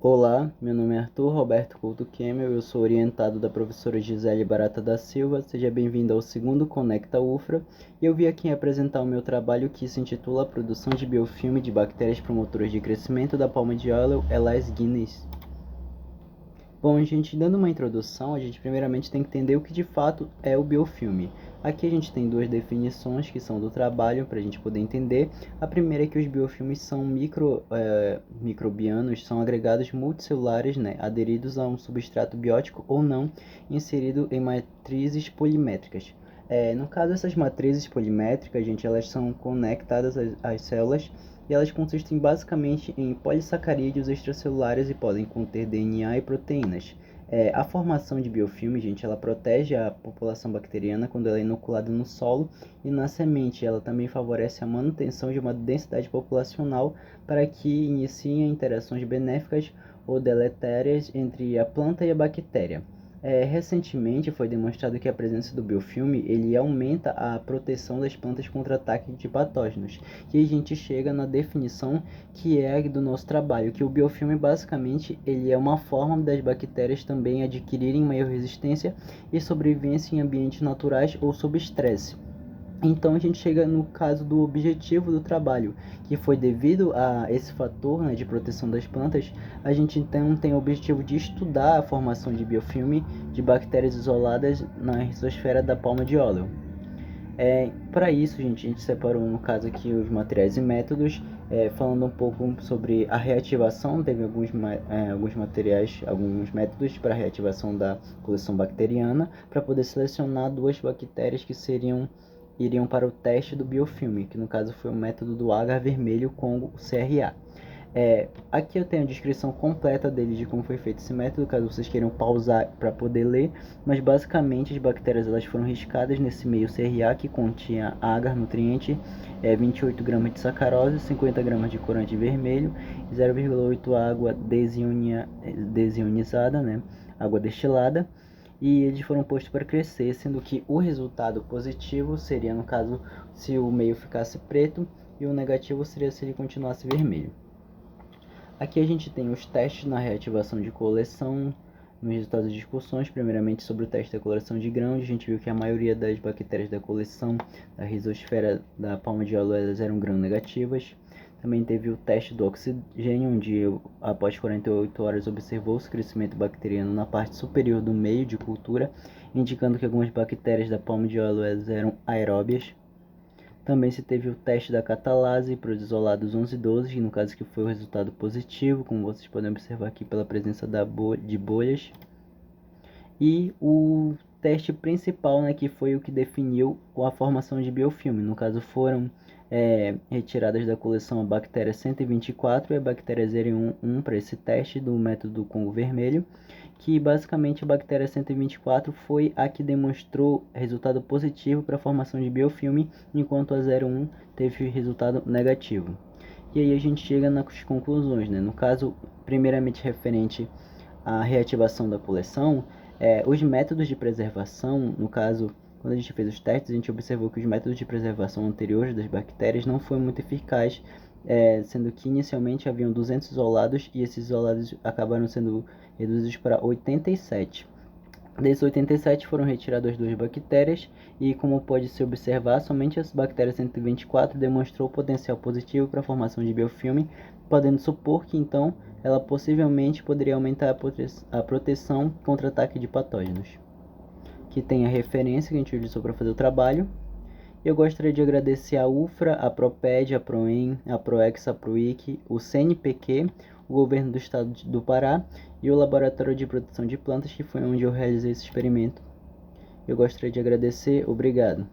Olá, meu nome é Arthur Roberto Couto Kemmel, eu sou orientado da professora Gisele Barata da Silva. Seja bem-vindo ao segundo Conecta UFRA e eu vim aqui apresentar o meu trabalho que se intitula A Produção de Biofilme de Bactérias Promotoras de Crescimento da Palma de Aloe, Elais guinness. Bom, gente, dando uma introdução, a gente primeiramente tem que entender o que de fato é o biofilme. Aqui a gente tem duas definições que são do trabalho para a gente poder entender. A primeira é que os biofilmes são microbianos, são agregados multicelulares, né, aderidos a um substrato biótico ou não, inserido em matrizes polimétricas. No caso, essas matrizes polimétricas, gente, elas são conectadas às células e elas consistem basicamente em polissacarídeos extracelulares e podem conter DNA e proteínas. A formação de biofilme, gente, ela protege a população bacteriana quando ela é inoculada no solo e na semente. Ela também favorece a manutenção de uma densidade populacional para que iniciem interações benéficas ou deletérias entre a planta e a bactéria. Recentemente foi demonstrado que a presença do biofilme ele aumenta a proteção das plantas contra ataques de patógenos. E a gente chega na definição que é do nosso trabalho, que o biofilme basicamente ele é uma forma das bactérias também adquirirem maior resistência e sobrevivência em ambientes naturais ou sob estresse. Então a gente chega no caso do objetivo do trabalho, que foi devido a esse fator, né, de proteção das plantas, a gente então tem o objetivo de estudar a formação de biofilme de bactérias isoladas na rizosfera da palma de óleo. Para isso, gente, a gente separou no caso aqui os materiais e métodos, falando um pouco sobre a reativação. Teve alguns materiais, alguns métodos para a reativação da coleção bacteriana, para poder selecionar duas bactérias que iriam para o teste do biofilme, que no caso foi o método do agar vermelho Congo CRA. Aqui eu tenho a descrição completa dele de como foi feito esse método, caso vocês queiram pausar para poder ler, mas basicamente as bactérias elas foram riscadas nesse meio CRA que continha agar, nutriente, 28 gramas de sacarose, 50 gramas de corante vermelho, 0,8 água desionizada, né, água destilada, e eles foram postos para crescer, sendo que o resultado positivo seria, no caso, se o meio ficasse preto, e o negativo seria se ele continuasse vermelho. Aqui a gente tem os testes na reativação de coleção, nos resultados de discussões, primeiramente sobre o teste da coloração de grãos. A gente viu que a maioria das bactérias da coleção da rizosfera da palma de aloe eram gram-negativas. Também teve o teste do oxigênio, onde após 48 horas observou-se crescimento bacteriano na parte superior do meio de cultura, indicando que algumas bactérias da palma de aloe eram aeróbias. Também se teve o teste da catalase para os isolados 11 e 12, no caso que foi o resultado positivo, como vocês podem observar aqui pela presença de bolhas. E o teste principal, né, que foi o que definiu a formação de biofilme. No caso foram retiradas da coleção a bactéria 124 e a bactéria 0,1 para esse teste do método Congo vermelho, que basicamente a bactéria 124 foi a que demonstrou resultado positivo para a formação de biofilme, enquanto a 0,1 teve resultado negativo. E aí a gente chega nas conclusões, né? No caso, primeiramente referente à reativação da coleção, os métodos de preservação, no caso, quando a gente fez os testes, a gente observou que os métodos de preservação anteriores das bactérias não foram muito eficazes, sendo que inicialmente haviam 200 isolados e esses isolados acabaram sendo reduzidos para 87. Desses 87 foram retiradas duas bactérias e, como pode se observar, somente as bactérias 124 demonstrou potencial positivo para a formação de biofilme, podendo supor que então ela possivelmente poderia aumentar a proteção contra ataque de patógenos. Que tem a referência que a gente utilizou para fazer o trabalho. Eu gostaria de agradecer a UFRA, a PROPED, a PROEM, a PROEX, a PROIC, o CNPq, o Governo do Estado do Pará e o Laboratório de Proteção de Plantas, que foi onde eu realizei esse experimento. Eu gostaria de agradecer. Obrigado.